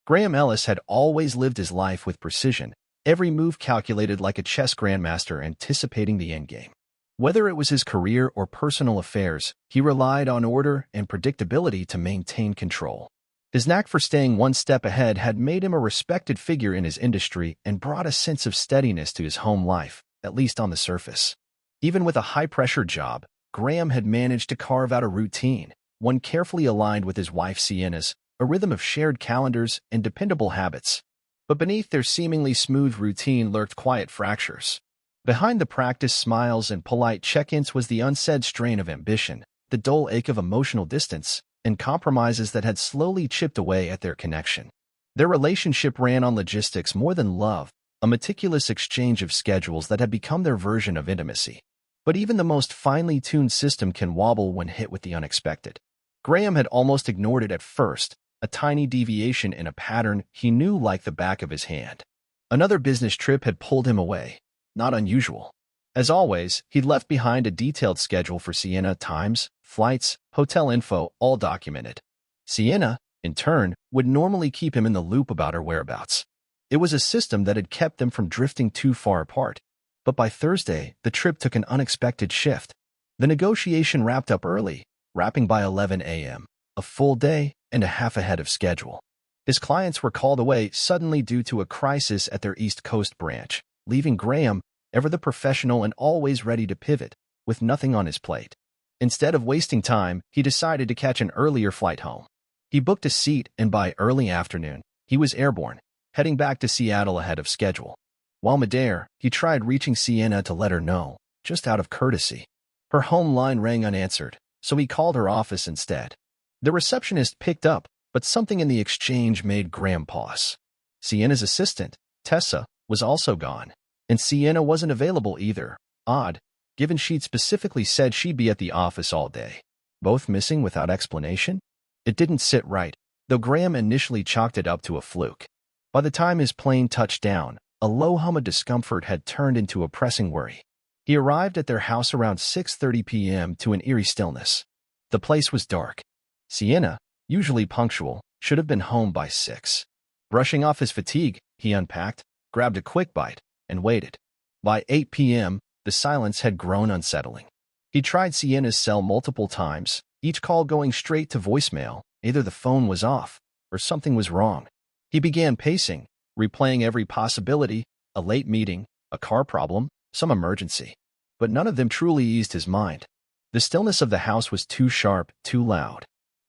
Graham Ellis had always lived his life with precision, every move calculated like a chess grandmaster anticipating the endgame. Whether it was his career or personal affairs, he relied on order and predictability to maintain control. His knack for staying one step ahead had made him a respected figure in his industry and brought a sense of steadiness to his home life, at least on the surface. Even with a high-pressure job, Graham had managed to carve out a routine, one carefully aligned with his wife Sienna's, a rhythm of shared calendars and dependable habits. But beneath their seemingly smooth routine lurked quiet fractures. Behind the practiced smiles and polite check-ins was the unsaid strain of ambition, the dull ache of emotional distance, and compromises that had slowly chipped away at their connection. Their relationship ran on logistics more than love, a meticulous exchange of schedules that had become their version of intimacy. But even the most finely tuned system can wobble when hit with the unexpected. Graham had almost ignored it at first, a tiny deviation in a pattern he knew like the back of his hand. Another business trip had pulled him away. Not unusual. As always, he'd left behind a detailed schedule for Sienna, times, flights, hotel info, all documented. Sienna, in turn, would normally keep him in the loop about her whereabouts. It was a system that had kept them from drifting too far apart. But by Thursday, the trip took an unexpected shift. The negotiation wrapped up early, wrapping by 11 a.m., a full day and a half ahead of schedule. His clients were called away suddenly due to a crisis at their East Coast branch, leaving Graham, ever the professional and always ready to pivot, with nothing on his plate. Instead of wasting time, he decided to catch an earlier flight home. He booked a seat, and by early afternoon, he was airborne, heading back to Seattle ahead of schedule. While midair, he tried reaching Sienna to let her know, just out of courtesy. Her home line rang unanswered, so he called her office instead. The receptionist picked up, but something in the exchange made Graham pause. Sienna's assistant, Tessa, was also gone, and Sienna wasn't available either. Odd, given she'd specifically said she'd be at the office all day. Both missing without explanation? It didn't sit right, though Graham initially chalked it up to a fluke. By the time his plane touched down, a low hum of discomfort had turned into a pressing worry. He arrived at their house around 6:30 p.m. to an eerie stillness. The place was dark. Sienna, usually punctual, should have been home by 6. Brushing off his fatigue, he unpacked, grabbed a quick bite, and waited. By 8 p.m., the silence had grown unsettling. He tried Sienna's cell multiple times, each call going straight to voicemail. Either the phone was off, or something was wrong. He began pacing, replaying every possibility, a late meeting, a car problem, some emergency. But none of them truly eased his mind. The stillness of the house was too sharp, too loud.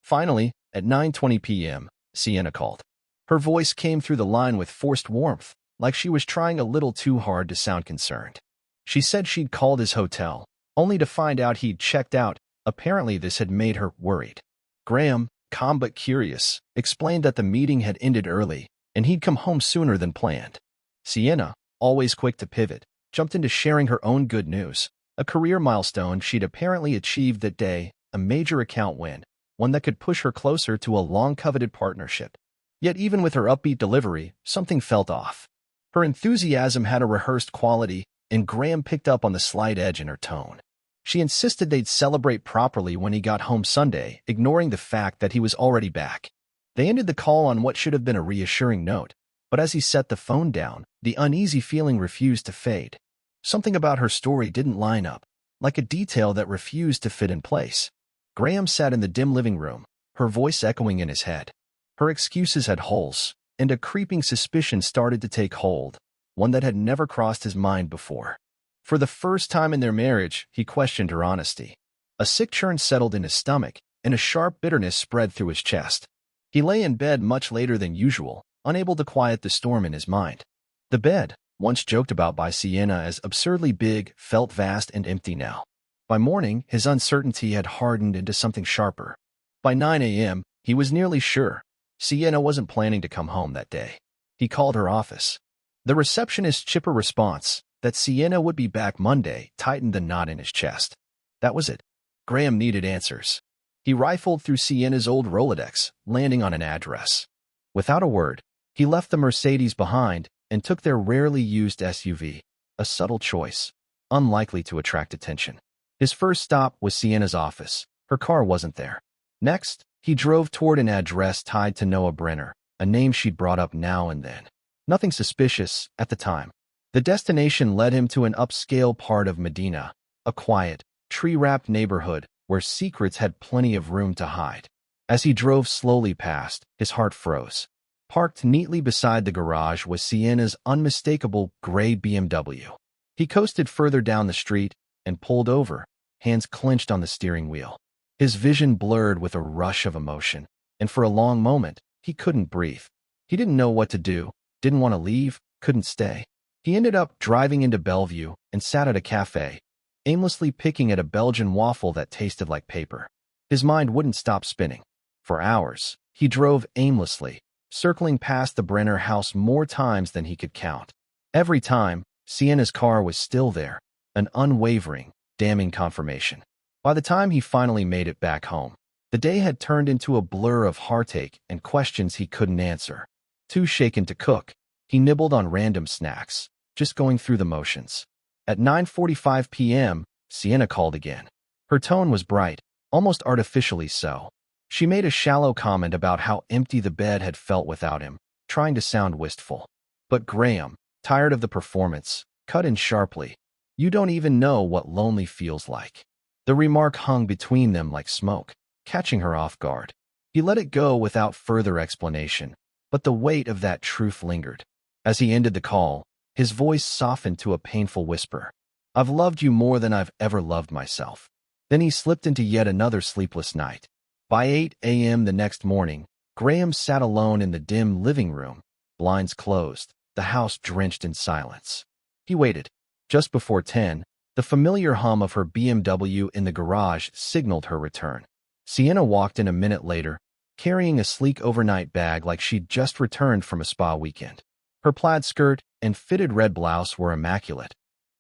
Finally, at 9:20 p.m., Sienna called. Her voice came through the line with forced warmth, like she was trying a little too hard to sound concerned. She said she'd called his hotel, only to find out he'd checked out. Apparently this had made her worried. Graham, calm but curious, explained that the meeting had ended early, and he'd come home sooner than planned. Sienna, always quick to pivot, jumped into sharing her own good news, a career milestone she'd apparently achieved that day, a major account win, one that could push her closer to a long-coveted partnership. Yet even with her upbeat delivery, something felt off. Her enthusiasm had a rehearsed quality, and Graham picked up on the slight edge in her tone. She insisted they'd celebrate properly when he got home Sunday, ignoring the fact that he was already back. They ended the call on what should have been a reassuring note, but as he set the phone down, the uneasy feeling refused to fade. Something about her story didn't line up, like a detail that refused to fit in place. Graham sat in the dim living room, her voice echoing in his head. Her excuses had holes, and a creeping suspicion started to take hold, one that had never crossed his mind before. For the first time in their marriage, he questioned her honesty. A sick churn settled in his stomach, and a sharp bitterness spread through his chest. He lay in bed much later than usual, unable to quiet the storm in his mind. The bed, once joked about by Sienna as absurdly big, felt vast and empty now. By morning, his uncertainty had hardened into something sharper. By 9 a.m., he was nearly sure Sienna wasn't planning to come home that day. He called her office. The receptionist's chipper response, that Sienna would be back Monday, tightened the knot in his chest. That was it. Graham needed answers. He rifled through Sienna's old Rolodex, landing on an address. Without a word, he left the Mercedes behind and took their rarely used SUV, a subtle choice, unlikely to attract attention. His first stop was Sienna's office. Her car wasn't there. Next, he drove toward an address tied to Noah Brenner, a name she'd brought up now and then. Nothing suspicious at the time. The destination led him to an upscale part of Medina, a quiet, tree-wrapped neighborhood where secrets had plenty of room to hide. As he drove slowly past, his heart froze. Parked neatly beside the garage was Sienna's unmistakable gray BMW. He coasted further down the street and pulled over, hands clenched on the steering wheel. His vision blurred with a rush of emotion, and for a long moment, he couldn't breathe. He didn't know what to do, didn't want to leave, couldn't stay. He ended up driving into Bellevue and sat at a cafe, aimlessly picking at a Belgian waffle that tasted like paper. His mind wouldn't stop spinning. For hours, he drove aimlessly, circling past the Brenner house more times than he could count. Every time, Sienna's car was still there, an unwavering, damning confirmation. By the time he finally made it back home, the day had turned into a blur of heartache and questions he couldn't answer. Too shaken to cook, he nibbled on random snacks, just going through the motions. At 9:45 p.m., Sienna called again. Her tone was bright, almost artificially so. She made a shallow comment about how empty the bed had felt without him, trying to sound wistful. But Graham, tired of the performance, cut in sharply. "You don't even know what lonely feels like." The remark hung between them like smoke, catching her off guard. He let it go without further explanation, but the weight of that truth lingered. As he ended the call, his voice softened to a painful whisper. "I've loved you more than I've ever loved myself." Then he slipped into yet another sleepless night. By 8 a.m. the next morning, Graham sat alone in the dim living room, blinds closed, the house drenched in silence. He waited. Just before 10, the familiar hum of her BMW in the garage signaled her return. Sienna walked in a minute later, carrying a sleek overnight bag like she'd just returned from a spa weekend. Her plaid skirt and fitted red blouse were immaculate,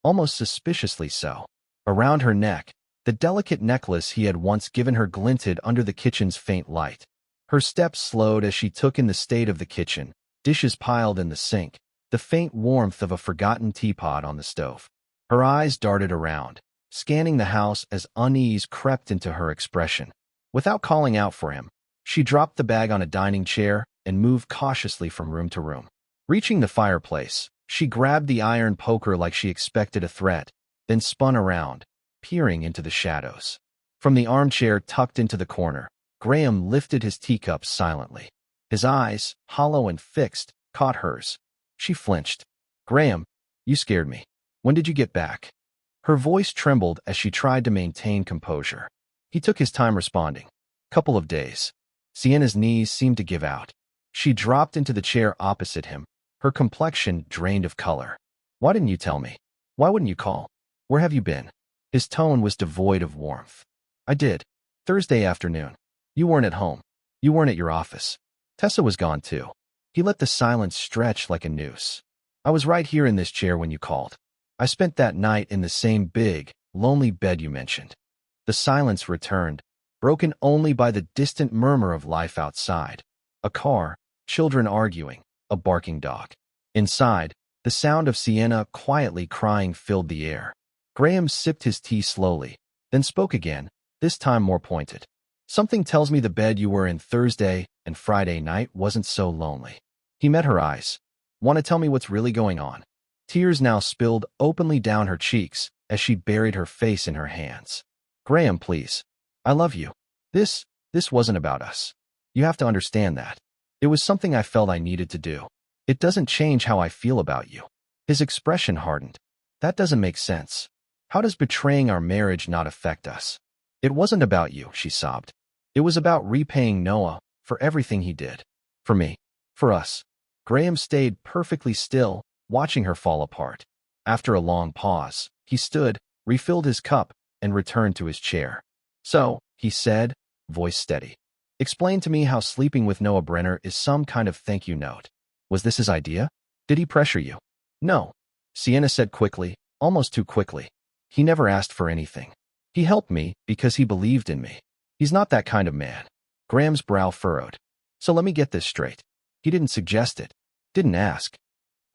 almost suspiciously so. Around her neck, the delicate necklace he had once given her glinted under the kitchen's faint light. Her steps slowed as she took in the state of the kitchen, dishes piled in the sink, the faint warmth of a forgotten teapot on the stove. Her eyes darted around, scanning the house as unease crept into her expression. Without calling out for him, she dropped the bag on a dining chair and moved cautiously from room to room. Reaching the fireplace, she grabbed the iron poker like she expected a threat, then spun around, peering into the shadows. From the armchair tucked into the corner, Graham lifted his teacup silently. His eyes, hollow and fixed, caught hers. She flinched. "Graham, you scared me. When did you get back?" Her voice trembled as she tried to maintain composure. He took his time responding. "Couple of days." Sienna's knees seemed to give out. She dropped into the chair opposite him, her complexion drained of color. "Why didn't you tell me? Why wouldn't you call? Where have you been?" His tone was devoid of warmth. "I did. Thursday afternoon. You weren't at home. You weren't at your office. Tessa was gone too." He let the silence stretch like a noose. "I was right here in this chair when you called. I spent that night in the same big, lonely bed you mentioned." The silence returned, broken only by the distant murmur of life outside. A car, children arguing, a barking dog. Inside, the sound of Sienna quietly crying filled the air. Graham sipped his tea slowly, then spoke again, this time more pointed. "Something tells me the bed you were in Thursday and Friday night wasn't so lonely." He met her eyes. "Want to tell me what's really going on?" Tears now spilled openly down her cheeks as she buried her face in her hands. "Graham, please. I love you. This wasn't about us. You have to understand that. It was something I felt I needed to do. It doesn't change how I feel about you." His expression hardened. "That doesn't make sense. How does betraying our marriage not affect us?" "It wasn't about you," she sobbed. "It was about repaying Noah for everything he did. For me. For us." Graham stayed perfectly still, watching her fall apart. After a long pause, he stood, refilled his cup, and returned to his chair. "So," he said, voice steady, "explain to me how sleeping with Noah Brenner is some kind of thank you note. Was this his idea? Did he pressure you?" "No," Sienna said quickly, almost too quickly. "He never asked for anything. He helped me because he believed in me. He's not that kind of man." Graham's brow furrowed. "So let me get this straight. He didn't suggest it, didn't ask.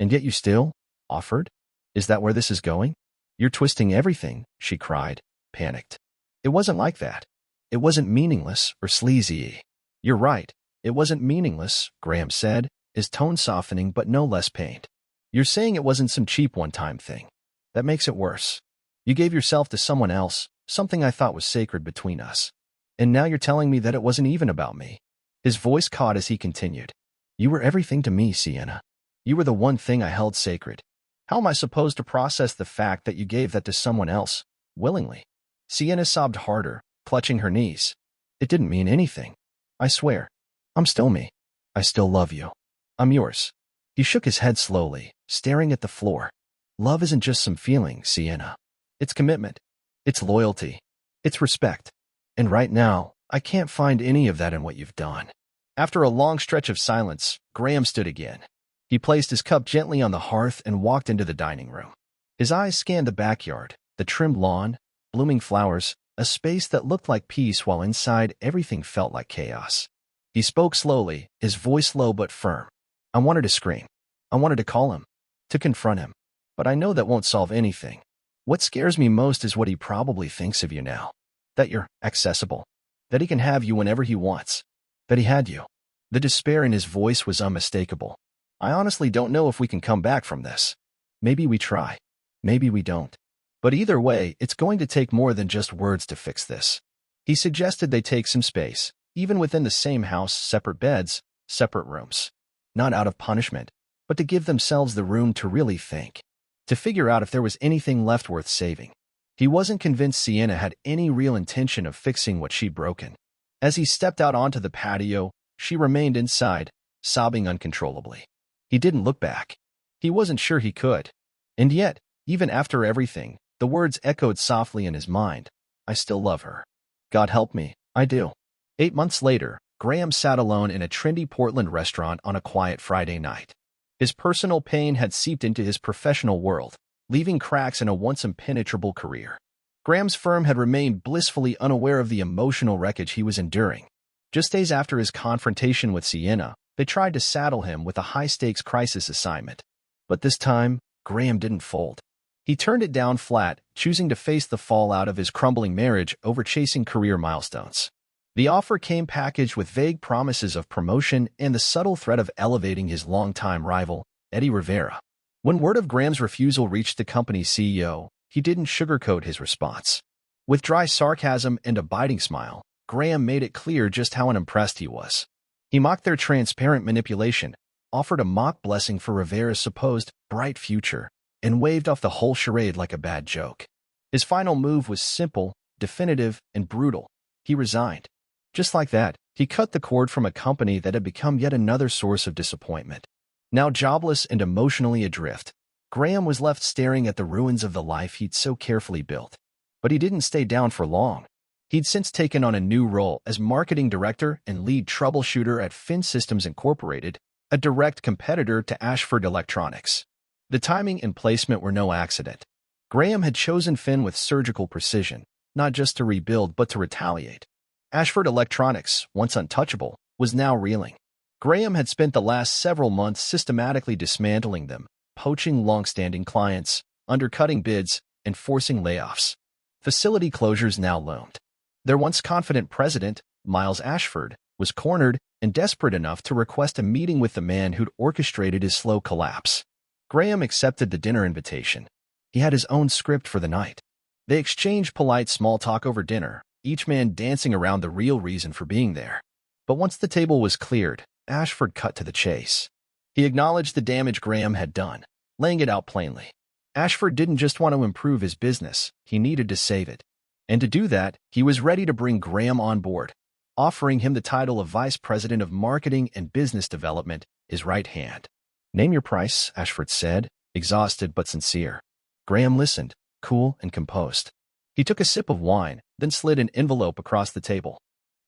And yet you still offered? Is that where this is going?" "You're twisting everything," she cried, panicked. "It wasn't like that. It wasn't meaningless or sleazy." "You're right. It wasn't meaningless, Graham said, his tone softening but no less pained. You're saying it wasn't some cheap one-time thing. That makes it worse. You gave yourself to someone else, something I thought was sacred between us. And now you're telling me that it wasn't even about me. His voice caught as he continued. You were everything to me, Sienna. You were the one thing I held sacred. How am I supposed to process the fact that you gave that to someone else, willingly? Sienna sobbed harder, clutching her knees. It didn't mean anything. I swear. I'm still me. I still love you. I'm yours. He shook his head slowly, staring at the floor. Love isn't just some feeling, Sienna. It's commitment. It's loyalty. It's respect. And right now, I can't find any of that in what you've done. After a long stretch of silence, Graham stood again. He placed his cup gently on the hearth and walked into the dining room. His eyes scanned the backyard, the trimmed lawn, blooming flowers, a space that looked like peace while inside everything felt like chaos. He spoke slowly, his voice low but firm. I wanted to scream. I wanted to call him, to confront him. But I know that won't solve anything. What scares me most is what he probably thinks of you now. That you're accessible. That he can have you whenever he wants. That he had you. The despair in his voice was unmistakable. I honestly don't know if we can come back from this. Maybe we try. Maybe we don't. But either way, it's going to take more than just words to fix this. He suggested they take some space, even within the same house, separate beds, separate rooms. Not out of punishment, but to give themselves the room to really think. To figure out if there was anything left worth saving. He wasn't convinced Sienna had any real intention of fixing what she'd broken. As he stepped out onto the patio, she remained inside, sobbing uncontrollably. He didn't look back. He wasn't sure he could. And yet, even after everything, the words echoed softly in his mind. I still love her. God help me, I do. 8 months later, Graham sat alone in a trendy Portland restaurant on a quiet Friday night. His personal pain had seeped into his professional world, leaving cracks in a once impenetrable career. Graham's firm had remained blissfully unaware of the emotional wreckage he was enduring. Just days after his confrontation with Sienna, they tried to saddle him with a high-stakes crisis assignment. But this time, Graham didn't fold. He turned it down flat, choosing to face the fallout of his crumbling marriage over chasing career milestones. The offer came packaged with vague promises of promotion and the subtle threat of elevating his longtime rival, Eddie Rivera. When word of Graham's refusal reached the company's CEO, he didn't sugarcoat his response. With dry sarcasm and a biting smile, Graham made it clear just how unimpressed he was. He mocked their transparent manipulation, offered a mock blessing for Rivera's supposed bright future, and waved off the whole charade like a bad joke. His final move was simple, definitive, and brutal. He resigned. Just like that, he cut the cord from a company that had become yet another source of disappointment. Now jobless and emotionally adrift, Graham was left staring at the ruins of the life he'd so carefully built. But he didn't stay down for long. He'd since taken on a new role as marketing director and lead troubleshooter at Fin Systems Incorporated, a direct competitor to Ashford Electronics. The timing and placement were no accident. Graham had chosen Fin with surgical precision, not just to rebuild but to retaliate. Ashford Electronics, once untouchable, was now reeling. Graham had spent the last several months systematically dismantling them, poaching long-standing clients, undercutting bids, and forcing layoffs. Facility closures now loomed. Their once confident president, Miles Ashford, was cornered and desperate enough to request a meeting with the man who'd orchestrated his slow collapse. Graham accepted the dinner invitation. He had his own script for the night. They exchanged polite small talk over dinner, each man dancing around the real reason for being there. But once the table was cleared, Ashford cut to the chase. He acknowledged the damage Graham had done, laying it out plainly. Ashford didn't just want to improve his business, he needed to save it. And to do that, he was ready to bring Graham on board, offering him the title of Vice President of Marketing and Business Development, his right hand. Name your price, Ashford said, exhausted but sincere. Graham listened, cool and composed. He took a sip of wine, then slid an envelope across the table.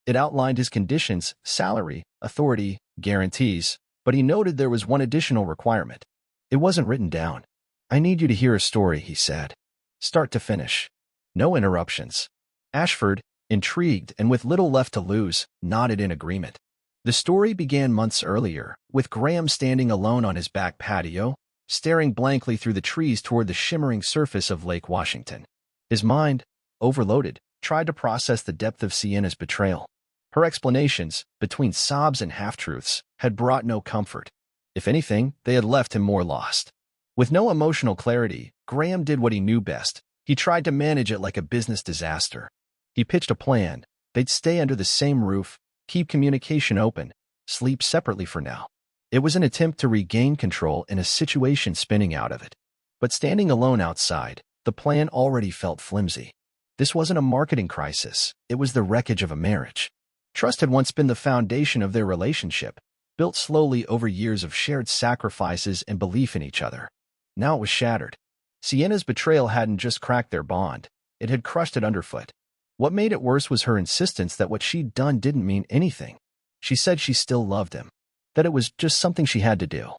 It outlined his conditions, salary, authority, guarantees, but he noted there was one additional requirement. It wasn't written down. I need you to hear a story, he said. Start to finish. No interruptions. Ashford, intrigued and with little left to lose, nodded in agreement. The story began months earlier, with Graham standing alone on his back patio, staring blankly through the trees toward the shimmering surface of Lake Washington. His mind, overloaded, tried to process the depth of Sienna's betrayal. Her explanations, between sobs and half-truths, had brought no comfort. If anything, they had left him more lost. With no emotional clarity, Graham did what he knew best. He tried to manage it like a business disaster. He pitched a plan. They'd stay under the same roof, keep communication open, sleep separately for now. It was an attempt to regain control in a situation spinning out of it. But standing alone outside, the plan already felt flimsy. This wasn't a marketing crisis. It was the wreckage of a marriage. Trust had once been the foundation of their relationship, built slowly over years of shared sacrifices and belief in each other. Now it was shattered. Sienna's betrayal hadn't just cracked their bond, it had crushed it underfoot. What made it worse was her insistence that what she'd done didn't mean anything. She said she still loved him, that it was just something she had to do.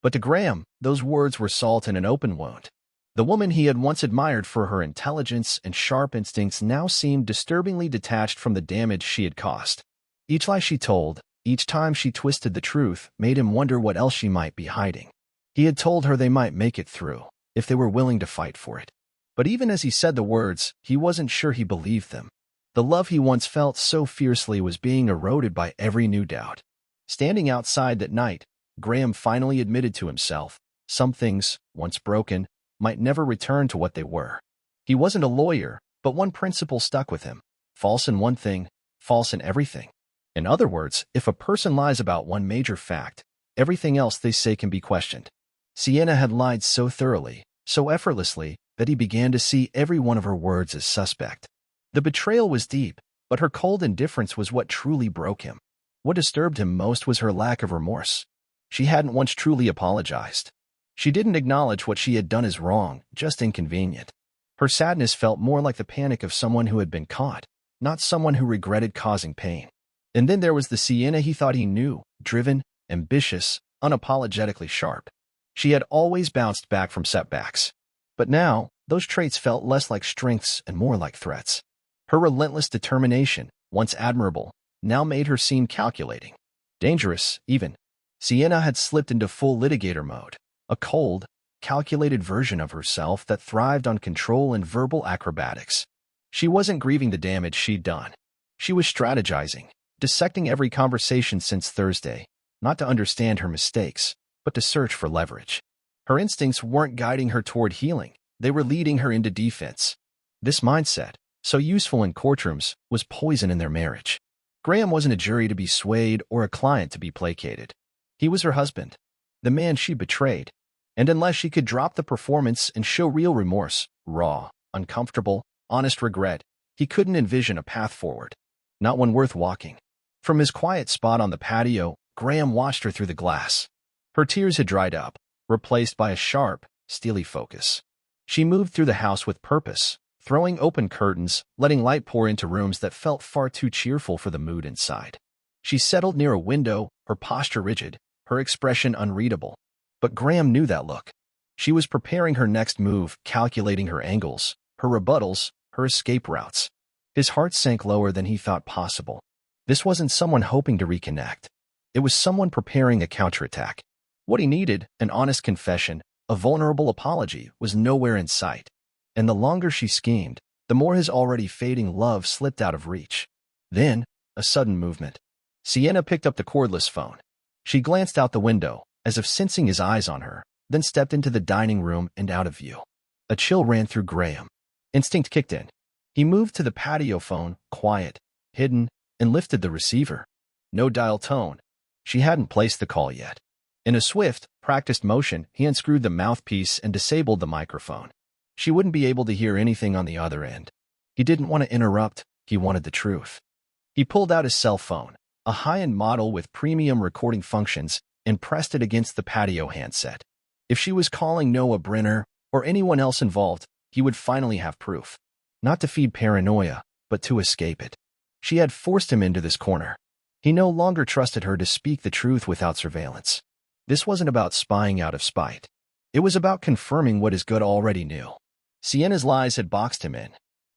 But to Graham, those words were salt in an open wound. The woman he had once admired for her intelligence and sharp instincts now seemed disturbingly detached from the damage she had caused. Each lie she told, each time she twisted the truth, made him wonder what else she might be hiding. He had told her they might make it through, if they were willing to fight for it. But even as he said the words, he wasn't sure he believed them. The love he once felt so fiercely was being eroded by every new doubt. Standing outside that night, Graham finally admitted to himself, some things, once broken, might never return to what they were. He wasn't a lawyer, but one principle stuck with him. False in one thing, false in everything. In other words, if a person lies about one major fact, everything else they say can be questioned. Sienna had lied so thoroughly, so effortlessly, that he began to see every one of her words as suspect. The betrayal was deep, but her cold indifference was what truly broke him. What disturbed him most was her lack of remorse. She hadn't once truly apologized. She didn't acknowledge what she had done as wrong, just inconvenient. Her sadness felt more like the panic of someone who had been caught, not someone who regretted causing pain. And then there was the Sienna he thought he knew, driven, ambitious, unapologetically sharp. She had always bounced back from setbacks. But now, those traits felt less like strengths and more like threats. Her relentless determination, once admirable, now made her seem calculating. Dangerous, even. Sienna had slipped into full litigator mode, a cold, calculated version of herself that thrived on control and verbal acrobatics. She wasn't grieving the damage she'd done. She was strategizing, dissecting every conversation since Thursday, not to understand her mistakes, but to search for leverage. Her instincts weren't guiding her toward healing, they were leading her into defense. This mindset, so useful in courtrooms, was poison in their marriage. Graham wasn't a jury to be swayed or a client to be placated. He was her husband, the man she betrayed. And unless she could drop the performance and show real remorse, raw, uncomfortable, honest regret, he couldn't envision a path forward. Not one worth walking. From his quiet spot on the patio, Graham watched her through the glass. Her tears had dried up, replaced by a sharp, steely focus. She moved through the house with purpose, throwing open curtains, letting light pour into rooms that felt far too cheerful for the mood inside. She settled near a window, her posture rigid, her expression unreadable. But Graham knew that look. She was preparing her next move, calculating her angles, her rebuttals, her escape routes. His heart sank lower than he thought possible. This wasn't someone hoping to reconnect. It was someone preparing a counterattack. What he needed, an honest confession, a vulnerable apology, was nowhere in sight. And the longer she schemed, the more his already fading love slipped out of reach. Then, a sudden movement. Sienna picked up the cordless phone. She glanced out the window, as if sensing his eyes on her, then stepped into the dining room and out of view. A chill ran through Graham. Instinct kicked in. He moved to the patio phone, quiet, hidden, and lifted the receiver. No dial tone. She hadn't placed the call yet. In a swift, practiced motion, he unscrewed the mouthpiece and disabled the microphone. She wouldn't be able to hear anything on the other end. He didn't want to interrupt, he wanted the truth. He pulled out his cell phone, a high-end model with premium recording functions, and pressed it against the patio handset. If she was calling Noah Brenner or anyone else involved, he would finally have proof. Not to feed paranoia, but to escape it. She had forced him into this corner. He no longer trusted her to speak the truth without surveillance. This wasn't about spying out of spite. It was about confirming what his gut already knew. Sienna's lies had boxed him in.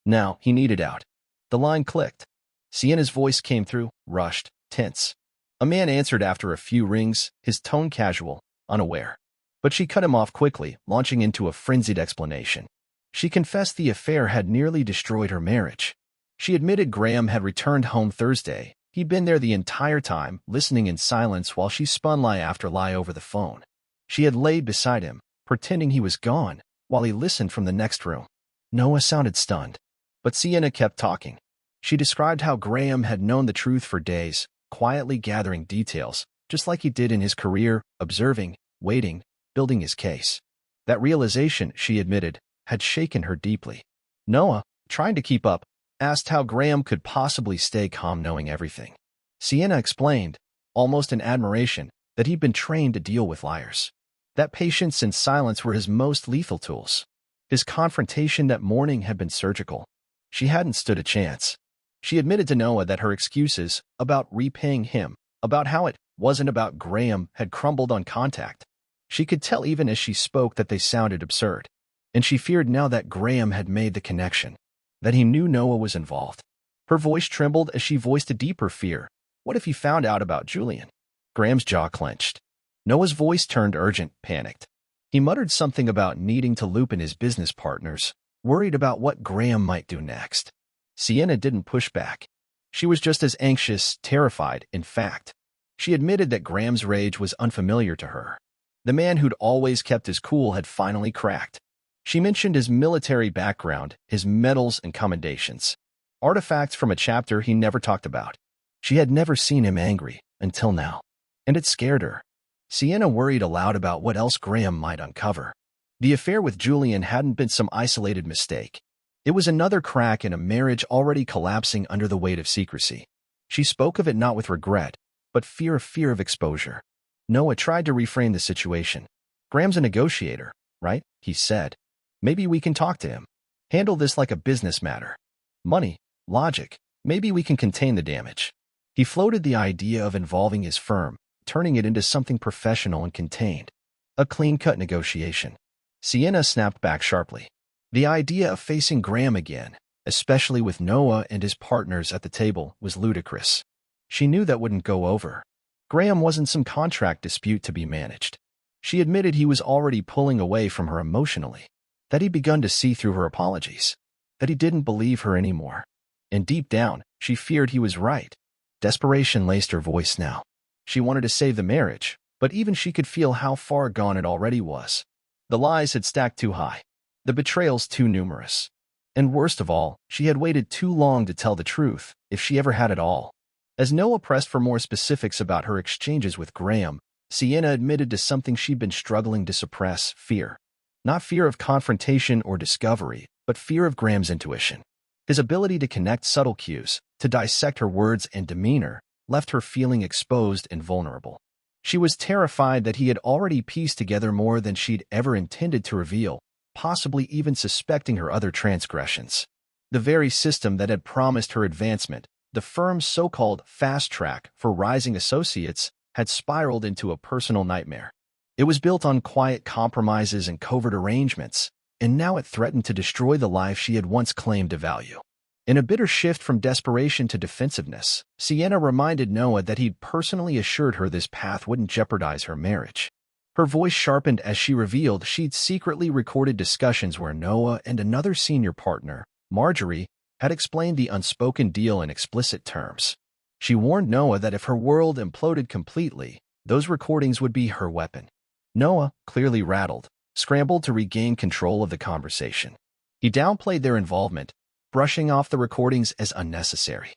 Now he needed out. The line clicked. Sienna's voice came through, rushed, tense. A man answered after a few rings, his tone casual, unaware. But she cut him off quickly, launching into a frenzied explanation. She confessed the affair had nearly destroyed her marriage. She admitted Graham had returned home Thursday, He'd been there the entire time, listening in silence while she spun lie after lie over the phone. She had laid beside him, pretending he was gone, while he listened from the next room. Noah sounded stunned, but Sienna kept talking. She described how Graham had known the truth for days, quietly gathering details, just like he did in his career, observing, waiting, building his case. That realization, she admitted, had shaken her deeply. Noah, trying to keep up, asked how Graham could possibly stay calm knowing everything. Sienna explained, almost in admiration, that he'd been trained to deal with liars. That patience and silence were his most lethal tools. His confrontation that morning had been surgical. She hadn't stood a chance. She admitted to Noah that her excuses about repaying him, about how it wasn't about Graham, had crumbled on contact. She could tell even as she spoke that they sounded absurd, and she feared now that Graham had made the connection, that he knew Noah was involved. Her voice trembled as she voiced a deeper fear. What if he found out about Julian? Graham's jaw clenched. Noah's voice turned urgent, panicked. He muttered something about needing to loop in his business partners, worried about what Graham might do next. Sienna didn't push back. She was just as anxious, terrified, in fact. She admitted that Graham's rage was unfamiliar to her. The man who'd always kept his cool had finally cracked. She mentioned his military background, his medals and commendations, artifacts from a chapter he never talked about. She had never seen him angry, until now, and it scared her. Sienna worried aloud about what else Graham might uncover. The affair with Julian hadn't been some isolated mistake. It was another crack in a marriage already collapsing under the weight of secrecy. She spoke of it not with regret, but fear of exposure. Noah tried to reframe the situation. Graham's a negotiator, right? He said. Maybe we can talk to him. Handle this like a business matter. Money, logic, maybe we can contain the damage. He floated the idea of involving his firm, turning it into something professional and contained. A clean-cut negotiation. Sienna snapped back sharply. The idea of facing Graham again, especially with Noah and his partners at the table, was ludicrous. She knew that wouldn't go over. Graham wasn't some contract dispute to be managed. She admitted he was already pulling away from her emotionally, that he'd begun to see through her apologies, that he didn't believe her anymore. And deep down, she feared he was right. Desperation laced her voice now. She wanted to save the marriage, but even she could feel how far gone it already was. The lies had stacked too high, the betrayals too numerous. And worst of all, she had waited too long to tell the truth, if she ever had at all. As Noah pressed for more specifics about her exchanges with Graham, Sienna admitted to something she'd been struggling to suppress: fear. Not fear of confrontation or discovery, but fear of Graham's intuition. His ability to connect subtle cues, to dissect her words and demeanor, left her feeling exposed and vulnerable. She was terrified that he had already pieced together more than she'd ever intended to reveal, possibly even suspecting her other transgressions. The very system that had promised her advancement, the firm's so-called fast track for rising associates, had spiraled into a personal nightmare. It was built on quiet compromises and covert arrangements, and now it threatened to destroy the life she had once claimed to value. In a bitter shift from desperation to defensiveness, Sienna reminded Noah that he'd personally assured her this path wouldn't jeopardize her marriage. Her voice sharpened as she revealed she'd secretly recorded discussions where Noah and another senior partner, Marjorie, had explained the unspoken deal in explicit terms. She warned Noah that if her world imploded completely, those recordings would be her weapon. Noah, clearly rattled, scrambled to regain control of the conversation. He downplayed their involvement, brushing off the recordings as unnecessary.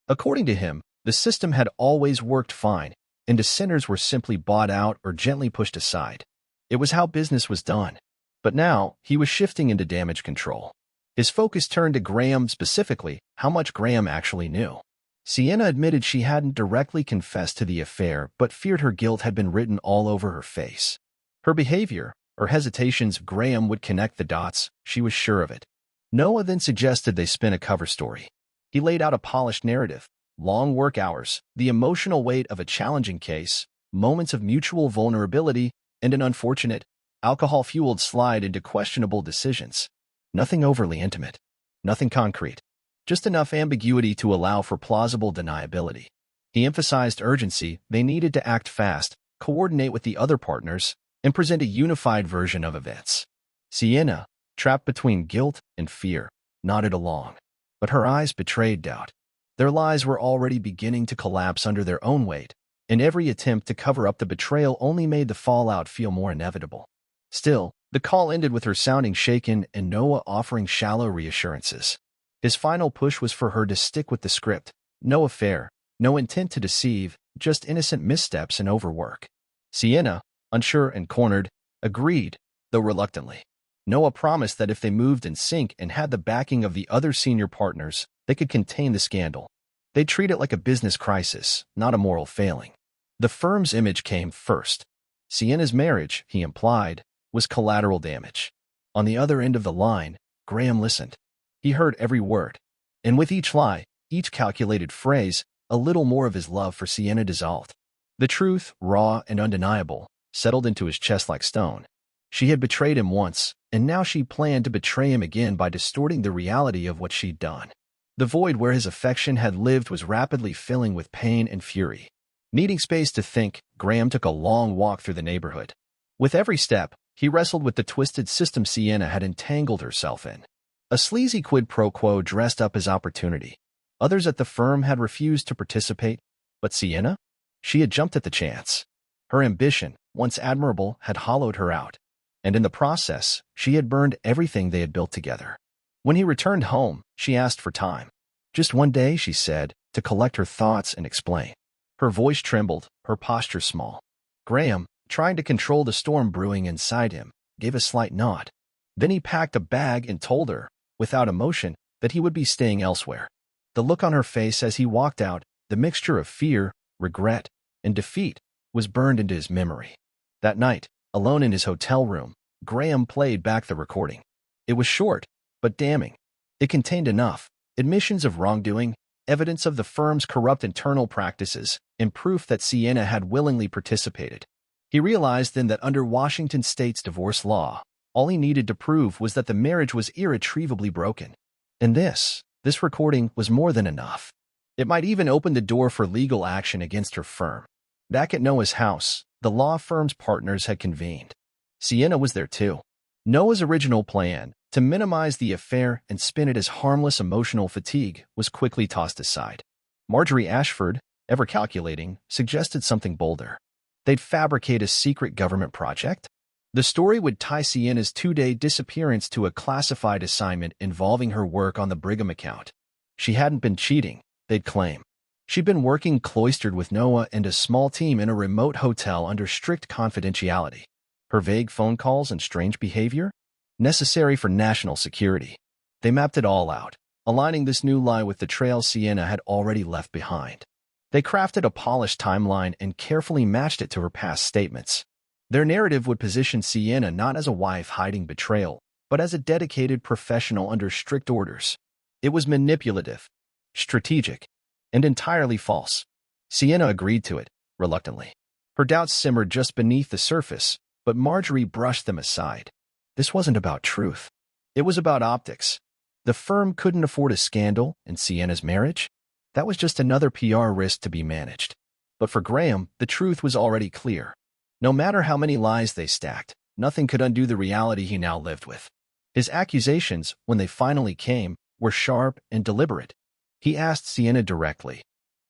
According to him, the system had always worked fine, and dissenters were simply bought out or gently pushed aside. It was how business was done. But now, he was shifting into damage control. His focus turned to Graham, specifically, how much Graham actually knew. Sienna admitted she hadn't directly confessed to the affair, but feared her guilt had been written all over her face. Her behavior, her hesitations, Graham would connect the dots, she was sure of it. Noah then suggested they spin a cover story. He laid out a polished narrative: long work hours, the emotional weight of a challenging case, moments of mutual vulnerability, and an unfortunate, alcohol-fueled slide into questionable decisions. Nothing overly intimate. Nothing concrete. Just enough ambiguity to allow for plausible deniability. He emphasized urgency. They needed to act fast, coordinate with the other partners, and present a unified version of events. Sienna, trapped between guilt and fear, nodded along. But her eyes betrayed doubt. Their lives were already beginning to collapse under their own weight, and every attempt to cover up the betrayal only made the fallout feel more inevitable. Still, the call ended with her sounding shaken and Noah offering shallow reassurances. His final push was for her to stick with the script. No affair, no intent to deceive, just innocent missteps and overwork. Sienna, unsure and cornered, agreed, though reluctantly. Noah promised that if they moved in sync and had the backing of the other senior partners, they could contain the scandal. They'd treat it like a business crisis, not a moral failing. The firm's image came first. Sienna's marriage, he implied, was collateral damage. On the other end of the line, Graham listened. He heard every word. And with each lie, each calculated phrase, a little more of his love for Sienna dissolved. The truth, raw and undeniable, settled into his chest like stone. She had betrayed him once, and now she planned to betray him again by distorting the reality of what she'd done. The void where his affection had lived was rapidly filling with pain and fury. Needing space to think, Graham took a long walk through the neighborhood. With every step, he wrestled with the twisted system Sienna had entangled herself in. A sleazy quid pro quo dressed up as opportunity. Others at the firm had refused to participate, but Sienna? She had jumped at the chance. Her ambition, once admirable, had hollowed her out. And in the process, she had burned everything they had built together. When he returned home, she asked for time. Just one day, she said, to collect her thoughts and explain. Her voice trembled, her posture small. Graham, trying to control the storm brewing inside him, gave a slight nod. Then he packed a bag and told her, without emotion, that he would be staying elsewhere. The look on her face as he walked out, the mixture of fear, regret, and defeat, was burned into his memory. That night, alone in his hotel room, Graham played back the recording. It was short, but damning. It contained enough: admissions of wrongdoing, evidence of the firm's corrupt internal practices, and proof that Sienna had willingly participated. He realized then that under Washington state's divorce law, all he needed to prove was that the marriage was irretrievably broken. And this recording was more than enough. It might even open the door for legal action against her firm. Back at Noah's house, the law firm's partners had convened. Sienna was there too. Noah's original plan, to minimize the affair and spin it as harmless emotional fatigue, was quickly tossed aside. Marjorie Ashford, ever calculating, suggested something bolder. They'd fabricate a secret government project. The story would tie Sienna's 2-day disappearance to a classified assignment involving her work on the Brigham account. She hadn't been cheating, they'd claim. She'd been working cloistered with Noah and a small team in a remote hotel under strict confidentiality. Her vague phone calls and strange behavior? Necessary for national security. They mapped it all out, aligning this new lie with the trail Sienna had already left behind. They crafted a polished timeline and carefully matched it to her past statements. Their narrative would position Sienna not as a wife hiding betrayal, but as a dedicated professional under strict orders. It was manipulative, strategic, and entirely false. Sienna agreed to it, reluctantly. Her doubts simmered just beneath the surface, but Marjorie brushed them aside. This wasn't about truth. It was about optics. The firm couldn't afford a scandal, and Sienna's marriage? That was just another PR risk to be managed. But for Graham, the truth was already clear. No matter how many lies they stacked, nothing could undo the reality he now lived with. His accusations, when they finally came, were sharp and deliberate. He asked Sienna directly.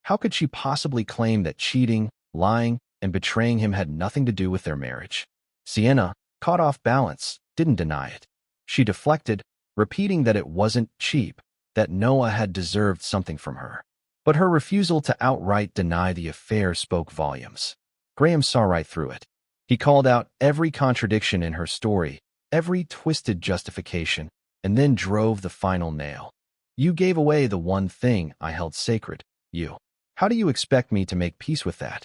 How could she possibly claim that cheating, lying, and betraying him had nothing to do with their marriage? Sienna, caught off balance, didn't deny it. She deflected, repeating that it wasn't cheap, that Noah had deserved something from her. But her refusal to outright deny the affair spoke volumes. Graham saw right through it. He called out every contradiction in her story, every twisted justification, and then drove the final nail. You gave away the one thing I held sacred, you. How do you expect me to make peace with that?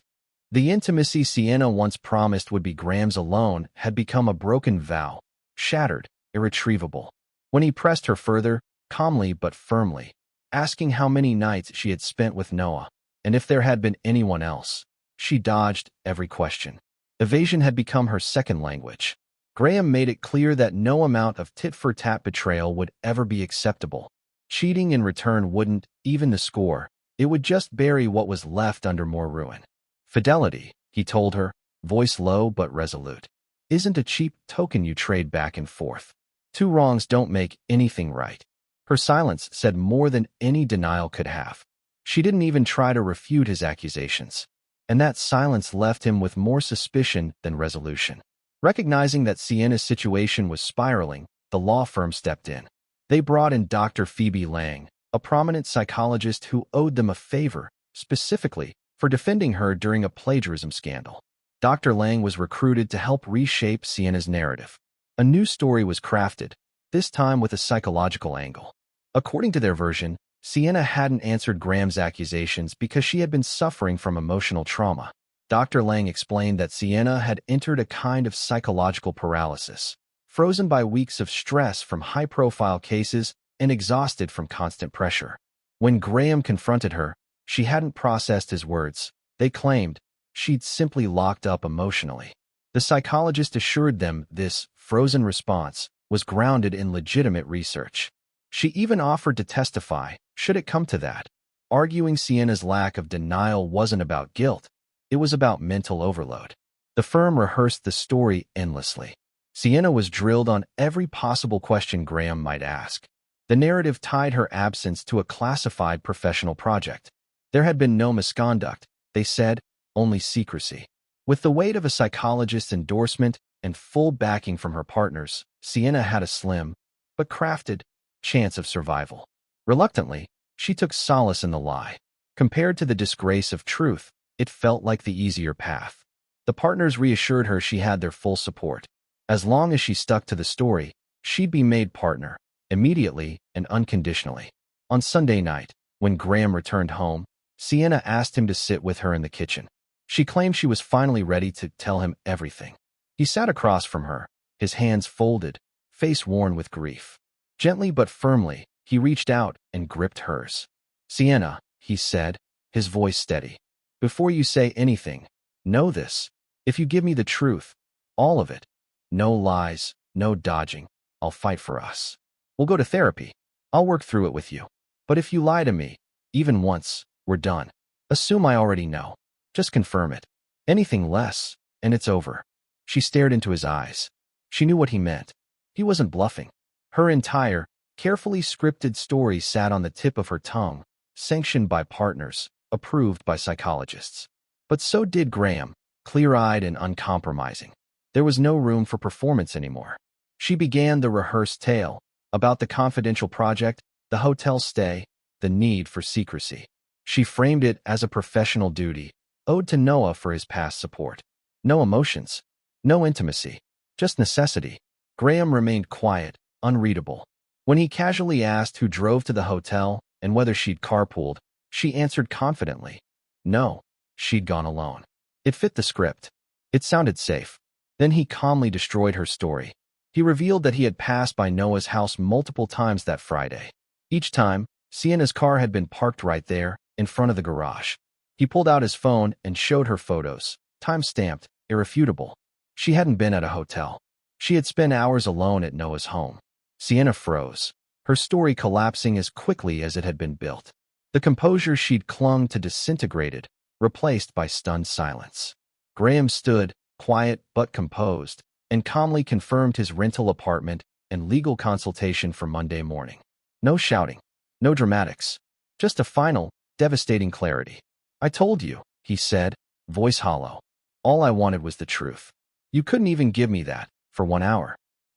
The intimacy Sienna once promised would be Graham's alone had become a broken vow, shattered, irretrievable. When he pressed her further, calmly but firmly, asking how many nights she had spent with Noah, and if there had been anyone else, she dodged every question. Evasion had become her second language. Graham made it clear that no amount of tit-for-tat betrayal would ever be acceptable. Cheating in return wouldn't even the score. It would just bury what was left under more ruin. Fidelity, he told her, voice low but resolute, isn't a cheap token you trade back and forth. Two wrongs don't make anything right. Her silence said more than any denial could have. She didn't even try to refute his accusations. And that silence left him with more suspicion than resolution. Recognizing that Sienna's situation was spiraling, the law firm stepped in. They brought in Dr. Phoebe Lang, a prominent psychologist who owed them a favor, specifically for defending her during a plagiarism scandal. Dr. Lang was recruited to help reshape Sienna's narrative. A new story was crafted, this time with a psychological angle. According to their version, Sienna hadn't answered Graham's accusations because she had been suffering from emotional trauma. Dr. Lang explained that Sienna had entered a kind of psychological paralysis, frozen by weeks of stress from high-profile cases and exhausted from constant pressure. When Graham confronted her, she hadn't processed his words. They claimed she'd simply locked up emotionally. The psychologist assured them this frozen response was grounded in legitimate research. She even offered to testify, should it come to that, arguing Sienna's lack of denial wasn't about guilt, it was about mental overload. The firm rehearsed the story endlessly. Sienna was drilled on every possible question Graham might ask. The narrative tied her absence to a classified professional project. There had been no misconduct, they said, only secrecy. With the weight of a psychologist's endorsement and full backing from her partners, Sienna had a slim, but crafted, chance of survival. Reluctantly, she took solace in the lie. Compared to the disgrace of truth, it felt like the easier path. The partners reassured her she had their full support. As long as she stuck to the story, she'd be made partner, immediately and unconditionally. On Sunday night, when Graham returned home, Sienna asked him to sit with her in the kitchen. She claimed she was finally ready to tell him everything. He sat across from her, his hands folded, face worn with grief. Gently but firmly, he reached out and gripped hers. "Sienna," he said, his voice steady. "Before you say anything, know this. If you give me the truth, all of it, no lies, no dodging, I'll fight for us. We'll go to therapy. I'll work through it with you. But if you lie to me, even once, we're done. Assume I already know. Just confirm it. Anything less, and it's over." She stared into his eyes. She knew what he meant. He wasn't bluffing. Her entire, carefully scripted story sat on the tip of her tongue, sanctioned by partners, approved by psychologists. But so did Graham, clear-eyed and uncompromising. There was no room for performance anymore. She began the rehearsed tale about the confidential project, the hotel stay, the need for secrecy. She framed it as a professional duty, owed to Noah for his past support. No emotions, no intimacy, just necessity. Graham remained quiet, unreadable. When he casually asked who drove to the hotel and whether she'd carpooled, she answered confidently, no, she'd gone alone. It fit the script. It sounded safe. Then he calmly destroyed her story. He revealed that he had passed by Noah's house multiple times that Friday. Each time, Sienna's car had been parked right there, in front of the garage. He pulled out his phone and showed her photos, time-stamped, irrefutable. She hadn't been at a hotel. She had spent hours alone at Noah's home. Sienna froze, her story collapsing as quickly as it had been built. The composure she'd clung to disintegrated, replaced by stunned silence. Graham stood, quiet but composed, and calmly confirmed his rental apartment and legal consultation for Monday morning. No shouting, no dramatics, just a final, devastating clarity. "I told you," he said, voice hollow. "All I wanted was the truth. You couldn't even give me that, for 1 hour."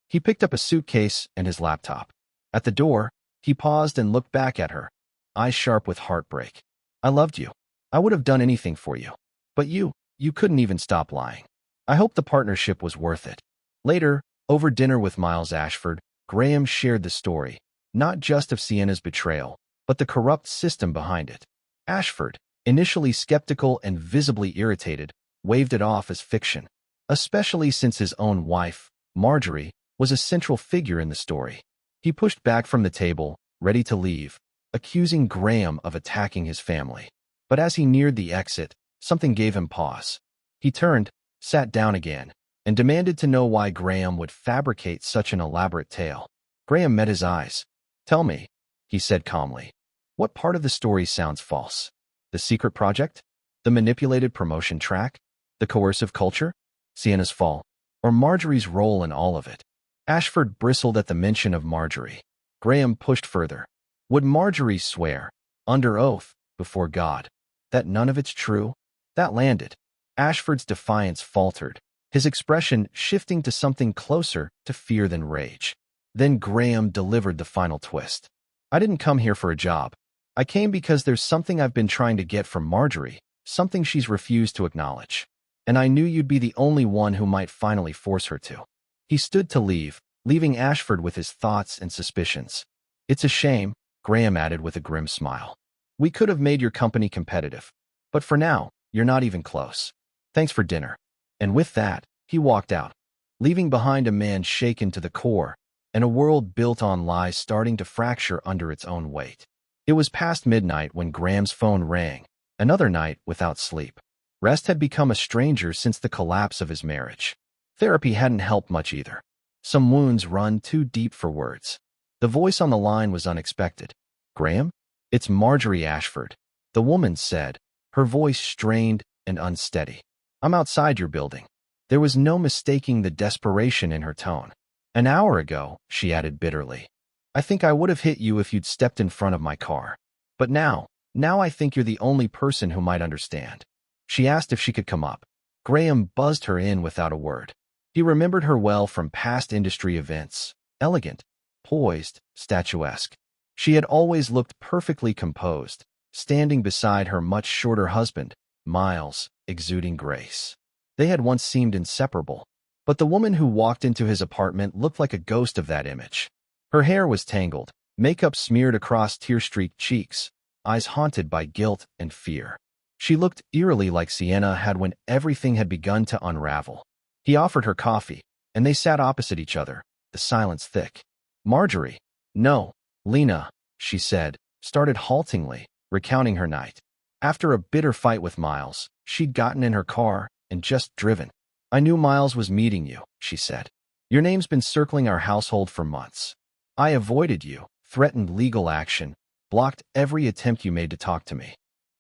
He picked up a suitcase and his laptop. At the door, he paused and looked back at her, eyes sharp with heartbreak. "I loved you. I would have done anything for you. But you couldn't even stop lying. I hope the partnership was worth it." Later, over dinner with Miles Ashford, Graham shared the story, not just of Sienna's betrayal, but the corrupt system behind it. Ashford, initially skeptical and visibly irritated, waved it off as fiction, especially since his own wife, Marjorie, was a central figure in the story. He pushed back from the table, ready to leave, accusing Graham of attacking his family. But as he neared the exit, something gave him pause. He turned, sat down again, and demanded to know why Graham would fabricate such an elaborate tale. Graham met his eyes. "Tell me," he said calmly, "what part of the story sounds false? The secret project? The manipulated promotion track? The coercive culture? Sienna's fall? Or Marjorie's role in all of it?" Ashford bristled at the mention of Marjorie. Graham pushed further. Would Marjorie swear, under oath, before God, that none of it's true? That landed. Ashford's defiance faltered, his expression shifting to something closer to fear than rage. Then Graham delivered the final twist. I didn't come here for a job. I came because there's something I've been trying to get from Marjorie, something she's refused to acknowledge. And I knew you'd be the only one who might finally force her to. He stood to leave, leaving Ashford with his thoughts and suspicions. It's a shame, Graham added with a grim smile. We could have made your company competitive. But for now, you're not even close. Thanks for dinner. And with that, he walked out, leaving behind a man shaken to the core and a world built on lies starting to fracture under its own weight. It was past midnight when Graham's phone rang, another night without sleep. Rest had become a stranger since the collapse of his marriage. Therapy hadn't helped much either. Some wounds run too deep for words. The voice on the line was unexpected. Graham? It's Marjorie Ashford, the woman said, her voice strained and unsteady. I'm outside your building. There was no mistaking the desperation in her tone. An hour ago, she added bitterly, I think I would have hit you if you'd stepped in front of my car. But now I think you're the only person who might understand. She asked if she could come up. Graham buzzed her in without a word. He remembered her well from past industry events, elegant, poised, statuesque. She had always looked perfectly composed, standing beside her much shorter husband, Miles, exuding grace. They had once seemed inseparable, but the woman who walked into his apartment looked like a ghost of that image. Her hair was tangled, makeup smeared across tear-streaked cheeks, eyes haunted by guilt and fear. She looked eerily like Sienna had when everything had begun to unravel. He offered her coffee, and they sat opposite each other, the silence thick. Marjorie. No, Lena, she said, started haltingly, recounting her night. After a bitter fight with Miles, she'd gotten in her car and just driven. I knew Miles was meeting you, she said. Your name's been circling our household for months. I avoided you, threatened legal action, blocked every attempt you made to talk to me.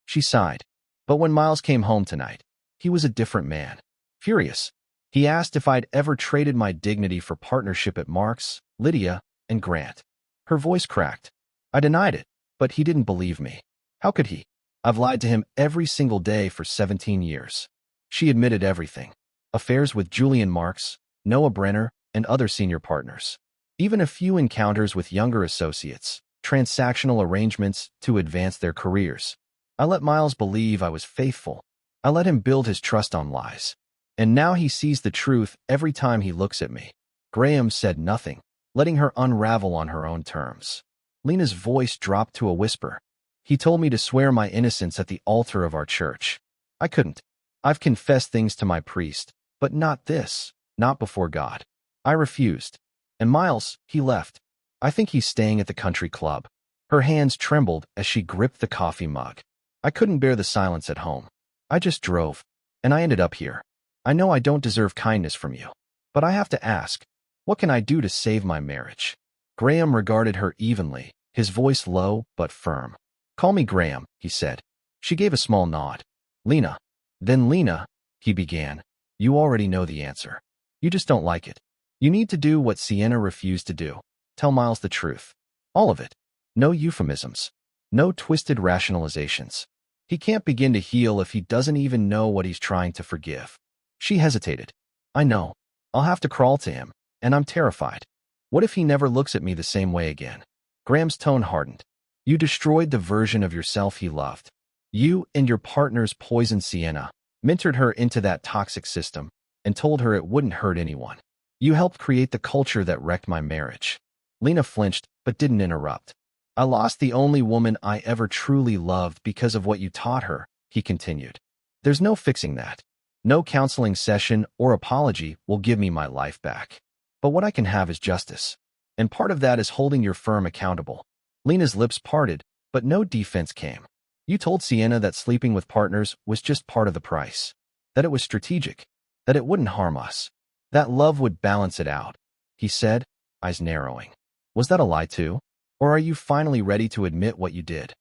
She sighed. But when Miles came home tonight, he was a different man. Furious. He asked if I'd ever traded my dignity for partnership at Mark's, Lydia, and Grant. Her voice cracked. I denied it, but he didn't believe me. How could he? I've lied to him every single day for 17 years. She admitted everything. Affairs with Julian Marks, Noah Brenner, and other senior partners. Even a few encounters with younger associates, transactional arrangements to advance their careers. I let Miles believe I was faithful. I let him build his trust on lies. And now he sees the truth every time he looks at me. Graham said nothing, letting her unravel on her own terms. Lena's voice dropped to a whisper. He told me to swear my innocence at the altar of our church. I couldn't. I've confessed things to my priest, but not this, not before God. I refused. And Miles, he left. I think he's staying at the country club. Her hands trembled as she gripped the coffee mug. I couldn't bear the silence at home. I just drove, and I ended up here. I know I don't deserve kindness from you, but I have to ask, what can I do to save my marriage? Graham regarded her evenly, his voice low but firm. Call me Graham, he said. She gave a small nod. Lena. Then Lena, he began. You already know the answer. You just don't like it. You need to do what Sienna refused to do. Tell Miles the truth. All of it. No euphemisms. No twisted rationalizations. He can't begin to heal if he doesn't even know what he's trying to forgive. She hesitated. I know. I'll have to crawl to him, and I'm terrified. What if he never looks at me the same way again? Graham's tone hardened. You destroyed the version of yourself he loved. You and your partners poisoned Sienna, mentored her into that toxic system, and told her it wouldn't hurt anyone. You helped create the culture that wrecked my marriage. Lena flinched, but didn't interrupt. I lost the only woman I ever truly loved because of what you taught her, he continued. There's no fixing that. No counseling session or apology will give me my life back. But what I can have is justice. And part of that is holding your firm accountable. Lena's lips parted, but no defense came. You told Sienna that sleeping with partners was just part of the price. That it was strategic. That it wouldn't harm us. That love would balance it out, he said, eyes narrowing. Was that a lie too? Or are you finally ready to admit what you did?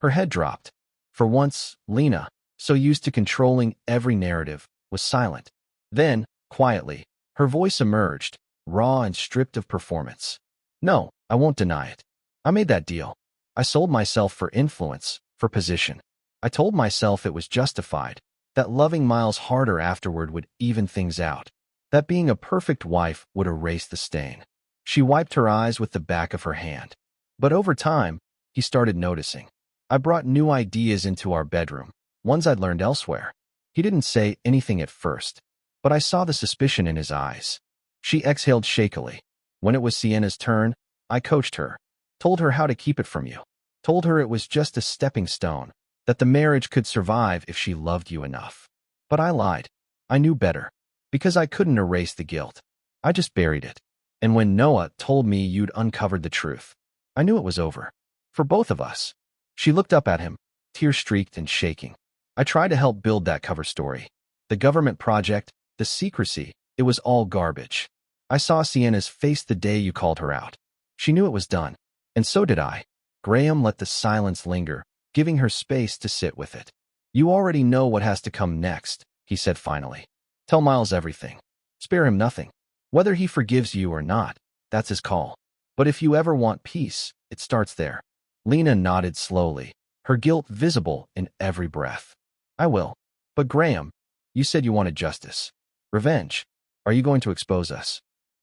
Her head dropped. For once, Lena, so used to controlling every narrative, was silent. Then, quietly, her voice emerged, raw and stripped of performance. No, I won't deny it. I made that deal. I sold myself for influence, for position. I told myself it was justified, that loving Miles harder afterward would even things out, that being a perfect wife would erase the stain. She wiped her eyes with the back of her hand. But over time, he started noticing. I brought new ideas into our bedroom, ones I'd learned elsewhere. He didn't say anything at first, but I saw the suspicion in his eyes. She exhaled shakily. When it was Sienna's turn, I coached her, told her how to keep it from you, told her it was just a stepping stone, that the marriage could survive if she loved you enough. But I lied. I knew better. Because I couldn't erase the guilt. I just buried it. And when Noah told me you'd uncovered the truth, I knew it was over. For both of us. She looked up at him, tear-streaked and shaking. I tried to help build that cover story. The government project, the secrecy, it was all garbage. I saw Sienna's face the day you called her out. She knew it was done. And so did I. Graham let the silence linger, giving her space to sit with it. You already know what has to come next, he said finally. Tell Miles everything. Spare him nothing. Whether he forgives you or not, that's his call. But if you ever want peace, it starts there. Lena nodded slowly, her guilt visible in every breath. I will. But Graham, you said you wanted justice. Revenge. Are you going to expose us?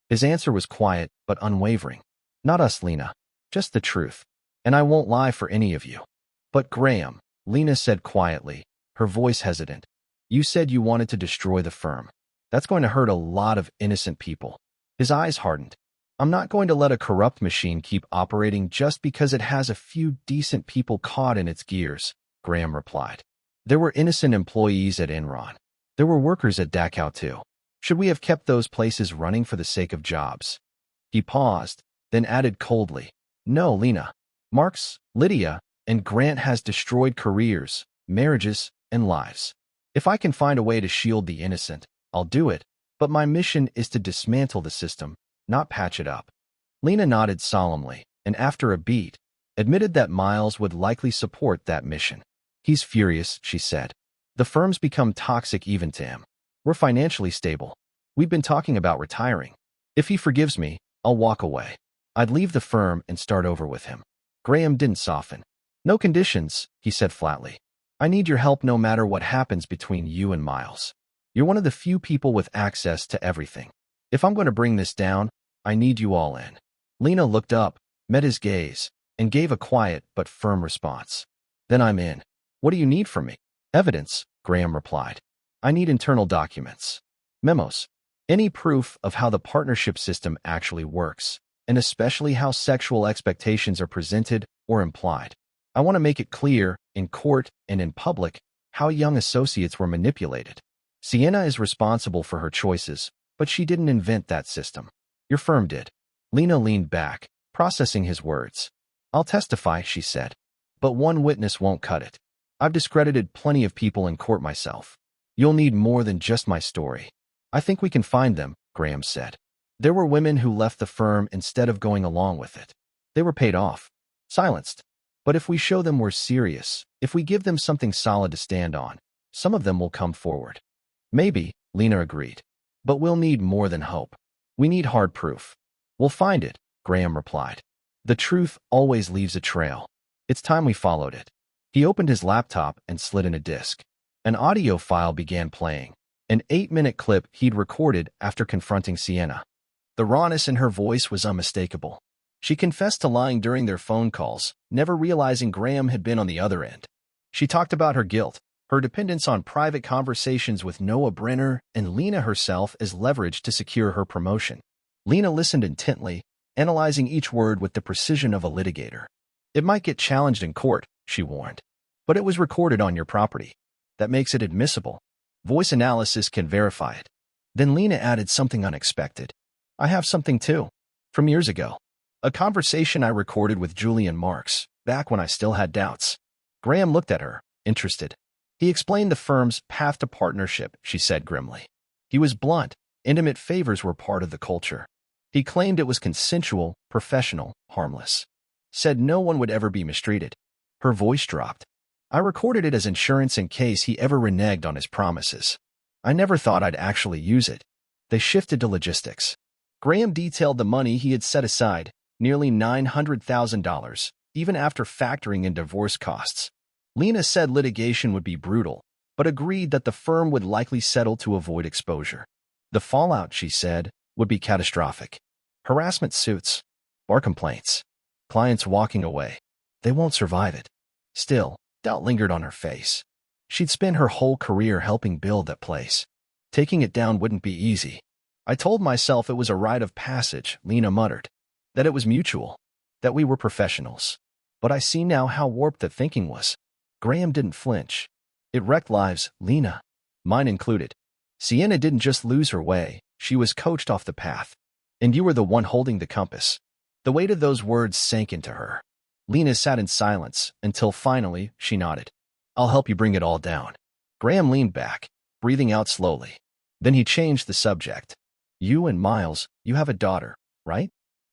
His answer was quiet but unwavering. Not us, Lena. Just the truth. And I won't lie for any of you. But Graham, Lena said quietly, her voice hesitant. You said you wanted to destroy the firm. That's going to hurt a lot of innocent people. His eyes hardened. I'm not going to let a corrupt machine keep operating just because it has a few decent people caught in its gears, Graham replied. There were innocent employees at Enron. There were workers at Dachau too. Should we have kept those places running for the sake of jobs? He paused, then added coldly, No, Lena. Mark's, Lydia, and Grant has destroyed careers, marriages, and lives. If I can find a way to shield the innocent, I'll do it, but my mission is to dismantle the system, not patch it up. Lena nodded solemnly, and after a beat, admitted that Miles would likely support that mission. He's furious, she said. The firm's become toxic even to him. We're financially stable. We've been talking about retiring. If he forgives me, I'll walk away. I'd leave the firm and start over with him. Graham didn't soften. No conditions, he said flatly. I need your help no matter what happens between you and Miles. You're one of the few people with access to everything. If I'm going to bring this down, I need you all in. Lena looked up, met his gaze, and gave a quiet but firm response. Then I'm in. What do you need from me? Evidence, Graham replied. I need internal documents. Memos. Any proof of how the partnership system actually works, and especially how sexual expectations are presented or implied. I want to make it clear, in court and in public, how young associates were manipulated. Sienna is responsible for her choices, but she didn't invent that system. Your firm did. Lena leaned back, processing his words. I'll testify, she said. But one witness won't cut it. I've discredited plenty of people in court myself. You'll need more than just my story. I think we can find them, Graham said. There were women who left the firm instead of going along with it. They were paid off. Silenced. But if we show them we're serious, if we give them something solid to stand on, some of them will come forward. Maybe, Lena agreed. But we'll need more than hope. We need hard proof. We'll find it, Graham replied. The truth always leaves a trail. It's time we followed it. He opened his laptop and slid in a disk. An audio file began playing, an 8-minute clip he'd recorded after confronting Sienna. The rawness in her voice was unmistakable. She confessed to lying during their phone calls, never realizing Graham had been on the other end. She talked about her guilt, her dependence on private conversations with Noah Brenner and Lena herself as leverage to secure her promotion. Lena listened intently, analyzing each word with the precision of a litigator. It might get challenged in court, she warned. But it was recorded on your property. That makes it admissible. Voice analysis can verify it. Then Lena added something unexpected. I have something too. From years ago. A conversation I recorded with Julian Marks, back when I still had doubts. Graham looked at her, interested. He explained the firm's path to partnership, she said grimly. He was blunt. Intimate favors were part of the culture. He claimed it was consensual, professional, harmless. Said no one would ever be mistreated. Her voice dropped. I recorded it as insurance in case he ever reneged on his promises. I never thought I'd actually use it. They shifted to logistics. Graham detailed the money he had set aside, nearly $900,000, even after factoring in divorce costs. Lena said litigation would be brutal, but agreed that the firm would likely settle to avoid exposure. The fallout, she said, would be catastrophic. Harassment suits, bar complaints, clients walking away. They won't survive it. Still, doubt lingered on her face. She'd spent her whole career helping build that place. Taking it down wouldn't be easy. I told myself it was a rite of passage, Lena muttered. That it was mutual. That we were professionals. But I see now how warped that thinking was. Graham didn't flinch. It wrecked lives, Lena. Mine included. Sienna didn't just lose her way, she was coached off the path. And you were the one holding the compass. The weight of those words sank into her. Lena sat in silence until finally she nodded. I'll help you bring it all down. Graham leaned back, breathing out slowly. Then he changed the subject. You and Miles, you have a daughter, right?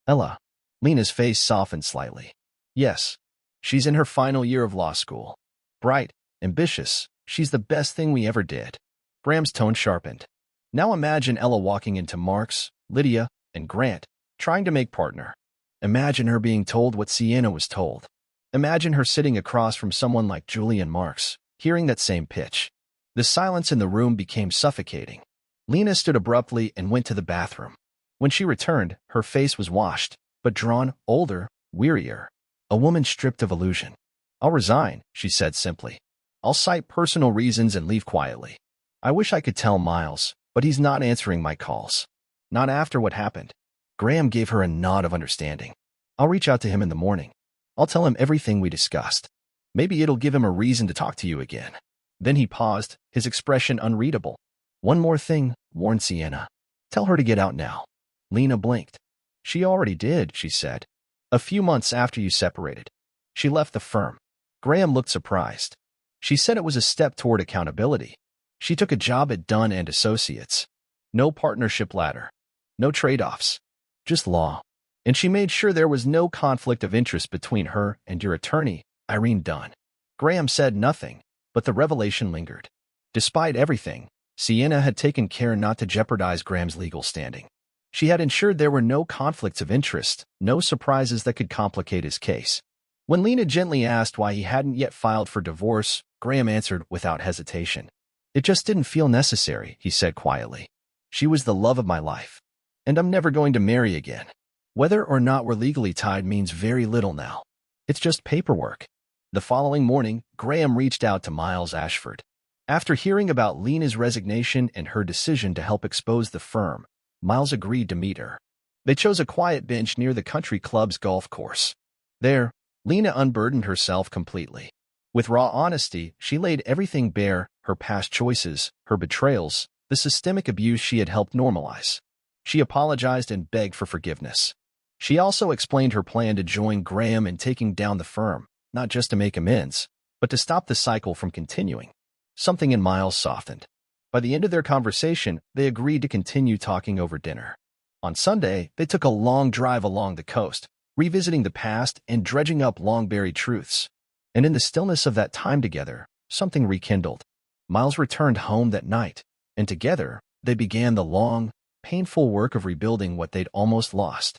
Ella. Lena's face softened slightly. Yes. She's in her final year of law school. Bright, ambitious, she's the best thing we ever did. Graham's tone sharpened. Now imagine Ella walking into Mark's, Lydia, and Grant, trying to make partner. Imagine her being told what Sienna was told. Imagine her sitting across from someone like Julian Marks, hearing that same pitch. The silence in the room became suffocating. Lena stood abruptly and went to the bathroom. When she returned, her face was washed, but drawn, older, wearier. A woman stripped of illusion. I'll resign, she said simply. I'll cite personal reasons and leave quietly. I wish I could tell Miles, but he's not answering my calls. Not after what happened. Graham gave her a nod of understanding. I'll reach out to him in the morning. I'll tell him everything we discussed. Maybe it'll give him a reason to talk to you again. Then he paused, his expression unreadable. One more thing, warned Sienna. Tell her to get out now. Lena blinked. She already did, she said. A few months after you separated. She left the firm. Graham looked surprised. She said it was a step toward accountability. She took a job at Dunn and Associates. No partnership ladder. No trade-offs. Just law. And she made sure there was no conflict of interest between her and your attorney, Irene Dunn. Graham said nothing, but the revelation lingered. Despite everything, Sienna had taken care not to jeopardize Graham's legal standing. She had ensured there were no conflicts of interest, no surprises that could complicate his case. When Lena gently asked why he hadn't yet filed for divorce, Graham answered without hesitation. It just didn't feel necessary, he said quietly. She was the love of my life. And I'm never going to marry again. Whether or not we're legally tied means very little now. It's just paperwork. The following morning, Graham reached out to Miles Ashford. After hearing about Lena's resignation and her decision to help expose the firm, Miles agreed to meet her. They chose a quiet bench near the country club's golf course. There, Lena unburdened herself completely. With raw honesty, she laid everything bare, her past choices, her betrayals, the systemic abuse she had helped normalize. She apologized and begged for forgiveness. She also explained her plan to join Graham in taking down the firm, not just to make amends, but to stop the cycle from continuing. Something in Miles softened. By the end of their conversation, they agreed to continue talking over dinner. On Sunday, they took a long drive along the coast, revisiting the past and dredging up long-buried truths. And in the stillness of that time together, something rekindled. Miles returned home that night, and together, they began the long, painful work of rebuilding what they'd almost lost.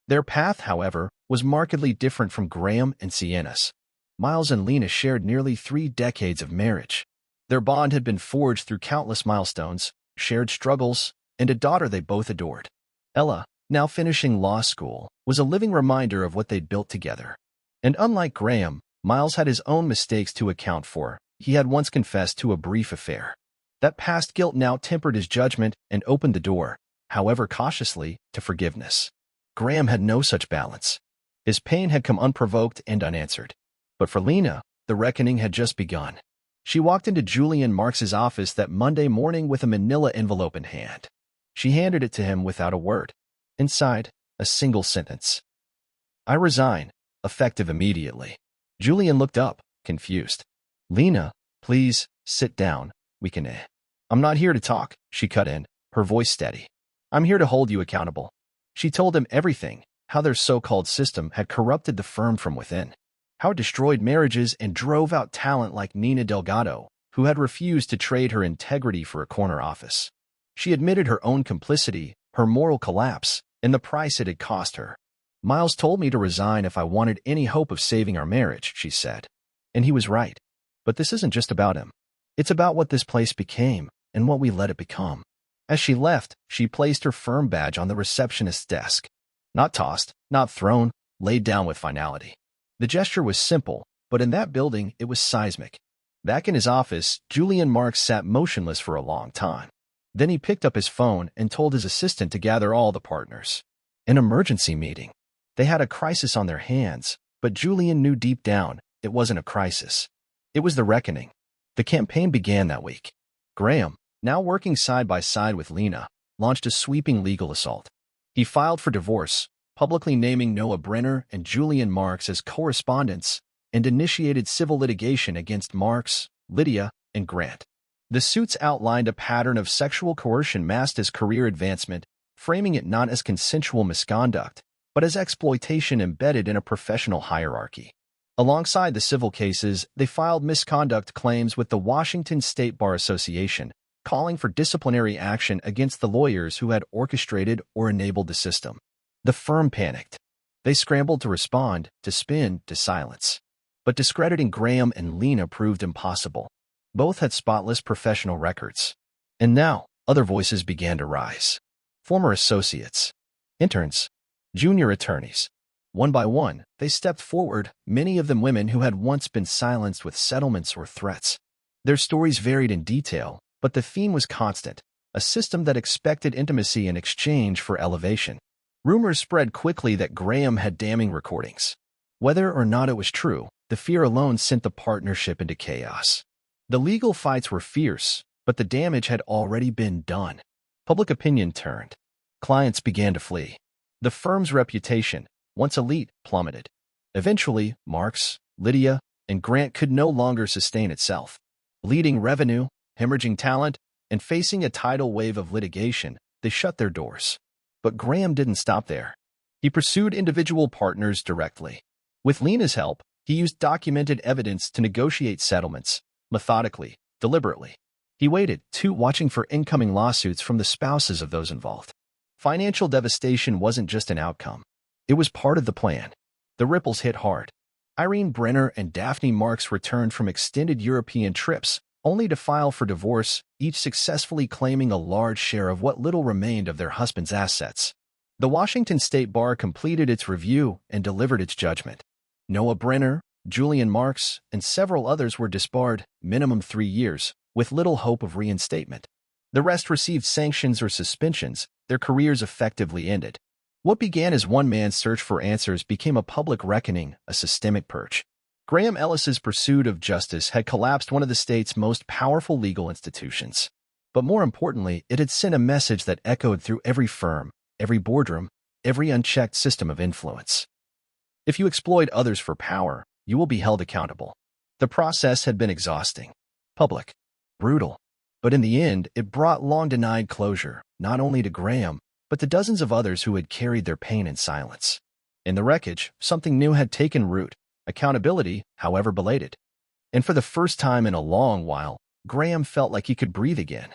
Their path, however, was markedly different from Graham and Sienna's. Miles and Lena shared nearly 3 decades of marriage. Their bond had been forged through countless milestones, shared struggles, and a daughter they both adored. Ella, now finishing law school, was a living reminder of what they'd built together. And unlike Graham, Miles had his own mistakes to account for. He had once confessed to a brief affair. That past guilt now tempered his judgment and opened the door, however cautiously, to forgiveness. Graham had no such balance. His pain had come unprovoked and unanswered. But for Lena, the reckoning had just begun. She walked into Julian Marks's office that Monday morning with a manila envelope in hand. She handed it to him without a word. Inside, a single sentence. I resign, effective immediately. Julian looked up, confused. Lena, please, sit down, we can I'm not here to talk, she cut in, her voice steady. I'm here to hold you accountable. She told him everything, how their so-called system had corrupted the firm from within, how it destroyed marriages and drove out talent like Nina Delgado, who had refused to trade her integrity for a corner office. She admitted her own complicity, her moral collapse, and the price it had cost her. Miles told me to resign if I wanted any hope of saving our marriage, she said. And he was right. But this isn't just about him. It's about what this place became and what we let it become. As she left, she placed her firm badge on the receptionist's desk. Not tossed, not thrown, laid down with finality. The gesture was simple, but in that building, it was seismic. Back in his office, Julian Marks sat motionless for a long time. Then he picked up his phone and told his assistant to gather all the partners. An emergency meeting. They had a crisis on their hands, but Julian knew deep down it wasn't a crisis. It was the reckoning. The campaign began that week. Graham, now working side by side with Lena, launched a sweeping legal assault. He filed for divorce, publicly naming Noah Brenner and Julian Marks as correspondents, and initiated civil litigation against Marks, Lydia, and Grant. The suits outlined a pattern of sexual coercion masked as career advancement, framing it not as consensual misconduct, but as exploitation embedded in a professional hierarchy. Alongside the civil cases, they filed misconduct claims with the Washington State Bar Association, calling for disciplinary action against the lawyers who had orchestrated or enabled the system. The firm panicked. They scrambled to respond, to spin, to silence. But discrediting Graham and Lena proved impossible. Both had spotless professional records. And now, other voices began to rise. Former associates, interns, junior attorneys. One by one, they stepped forward, many of them women who had once been silenced with settlements or threats. Their stories varied in detail, but the theme was constant, a system that expected intimacy in exchange for elevation. Rumors spread quickly that Graham had damning recordings. Whether or not it was true, the fear alone sent the partnership into chaos. The legal fights were fierce, but the damage had already been done. Public opinion turned. Clients began to flee. The firm's reputation, once elite, plummeted. Eventually, Marks, Lydia, and Grant could no longer sustain itself. Bleeding revenue, hemorrhaging talent, and facing a tidal wave of litigation, they shut their doors. But Graham didn't stop there. He pursued individual partners directly. With Lena's help, he used documented evidence to negotiate settlements, methodically, deliberately. He waited, too, watching for incoming lawsuits from the spouses of those involved. Financial devastation wasn't just an outcome. It was part of the plan. The ripples hit hard. Irene Brenner and Daphne Marks returned from extended European trips, only to file for divorce, each successfully claiming a large share of what little remained of their husband's assets. The Washington State Bar completed its review and delivered its judgment. Noah Brenner, Julian Marks, and several others were disbarred, minimum 3 years, with little hope of reinstatement. The rest received sanctions or suspensions, their careers effectively ended. What began as one man's search for answers became a public reckoning, a systemic purge. Graham Ellis's pursuit of justice had collapsed one of the state's most powerful legal institutions. But more importantly, it had sent a message that echoed through every firm, every boardroom, every unchecked system of influence. If you exploit others for power, you will be held accountable. The process had been exhausting, public, brutal. But in the end, it brought long-denied closure, not only to Graham, but to dozens of others who had carried their pain in silence. In the wreckage, something new had taken root, accountability, however belated. And for the first time in a long while, Graham felt like he could breathe again.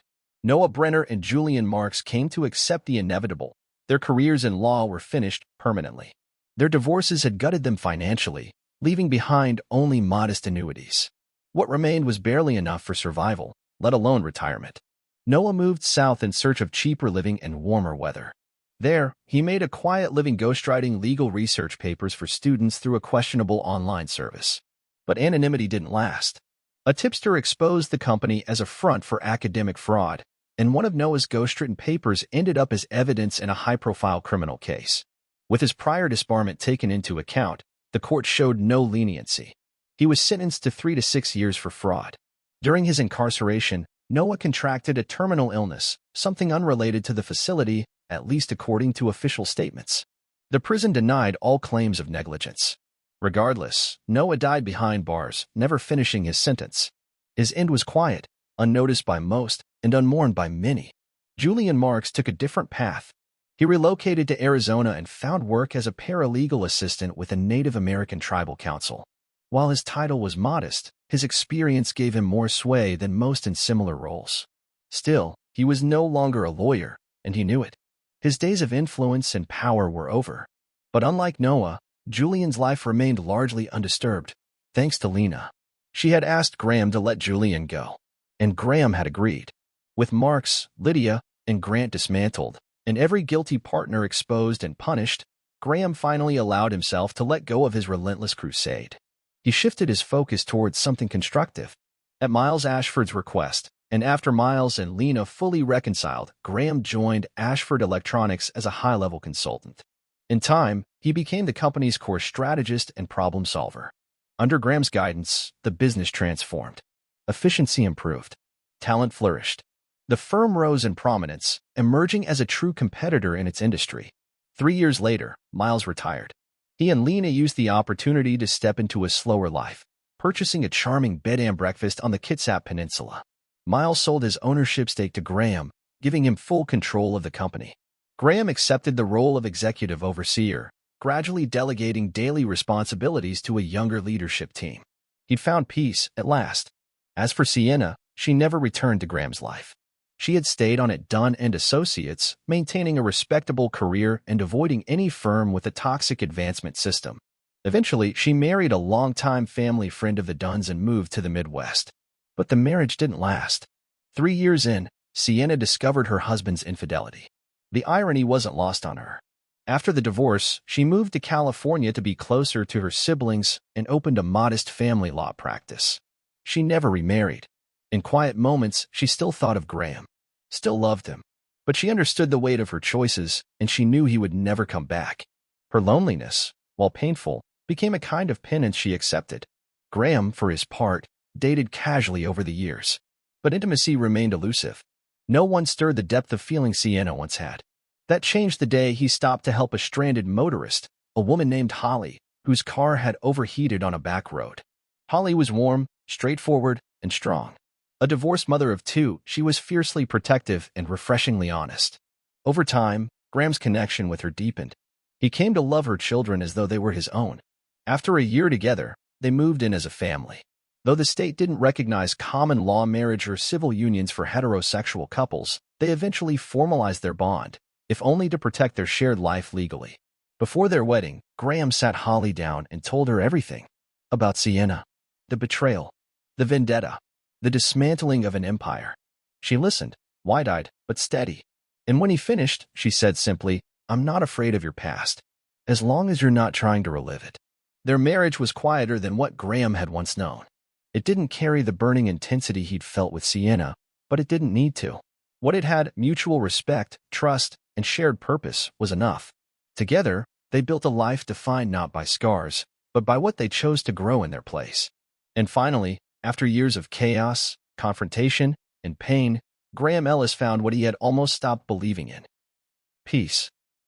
Noah Brenner and Julian Marks came to accept the inevitable. Their careers in law were finished permanently. Their divorces had gutted them financially, leaving behind only modest annuities. What remained was barely enough for survival, let alone retirement. Noah moved south in search of cheaper living and warmer weather. There, he made a quiet living ghostwriting legal research papers for students through a questionable online service. But anonymity didn't last. A tipster exposed the company as a front for academic fraud, and one of Noah's ghostwritten papers ended up as evidence in a high-profile criminal case. With his prior disbarment taken into account, the court showed no leniency. He was sentenced to 3 to 6 years for fraud. During his incarceration, Noah contracted a terminal illness, something unrelated to the facility, at least according to official statements. The prison denied all claims of negligence. Regardless, Noah died behind bars, never finishing his sentence. His end was quiet, unnoticed by most, and unmourned by many. Julian Marks took a different path. He relocated to Arizona and found work as a paralegal assistant with a Native American tribal council. While his title was modest, his experience gave him more sway than most in similar roles. Still, he was no longer a lawyer, and he knew it. His days of influence and power were over. But unlike Noah, Julian's life remained largely undisturbed, thanks to Lena. She had asked Graham to let Julian go, and Graham had agreed. With Marks, Lydia, and Grant dismantled, and every guilty partner exposed and punished, Graham finally allowed himself to let go of his relentless crusade. He shifted his focus towards something constructive. At Miles Ashford's request, and after Miles and Lena fully reconciled, Graham joined Ashford Electronics as a high-level consultant. In time, he became the company's core strategist and problem solver. Under Graham's guidance, the business transformed. Efficiency improved. Talent flourished. The firm rose in prominence, emerging as a true competitor in its industry. 3 years later, Miles retired. He and Lena used the opportunity to step into a slower life, purchasing a charming bed and breakfast on the Kitsap Peninsula. Miles sold his ownership stake to Graham, giving him full control of the company. Graham accepted the role of executive overseer, gradually delegating daily responsibilities to a younger leadership team. He'd found peace at last. As for Sienna, she never returned to Graham's life. She had stayed on at Dunn and Associates, maintaining a respectable career and avoiding any firm with a toxic advancement system. Eventually, she married a longtime family friend of the Dunns and moved to the Midwest. But the marriage didn't last. 3 years in, Sienna discovered her husband's infidelity. The irony wasn't lost on her. After the divorce, she moved to California to be closer to her siblings and opened a modest family law practice. She never remarried. In quiet moments, she still thought of Graham, still loved him. But she understood the weight of her choices, and she knew he would never come back. Her loneliness, while painful, became a kind of penance she accepted. Graham, for his part, dated casually over the years. But intimacy remained elusive. No one stirred the depth of feeling Sienna once had. That changed the day he stopped to help a stranded motorist, a woman named Holly, whose car had overheated on a back road. Holly was warm, straightforward, and strong. A divorced mother of 2, she was fiercely protective and refreshingly honest. Over time, Graham's connection with her deepened. He came to love her children as though they were his own. After a year together, they moved in as a family. Though the state didn't recognize common law marriage or civil unions for heterosexual couples, they eventually formalized their bond, if only to protect their shared life legally. Before their wedding, Graham sat Holly down and told her everything. About Sienna, the betrayal, the vendetta, the dismantling of an empire. She listened, wide-eyed but steady. And when he finished, she said simply, "I'm not afraid of your past, as long as you're not trying to relive it." Their marriage was quieter than what Graham had once known. It didn't carry the burning intensity he'd felt with Sienna, but it didn't need to. What it had, mutual respect, trust, and shared purpose, was enough. Together, they built a life defined not by scars, but by what they chose to grow in their place. And finally, after years of chaos, confrontation, and pain, Graham Ellis found what he had almost stopped believing in: peace.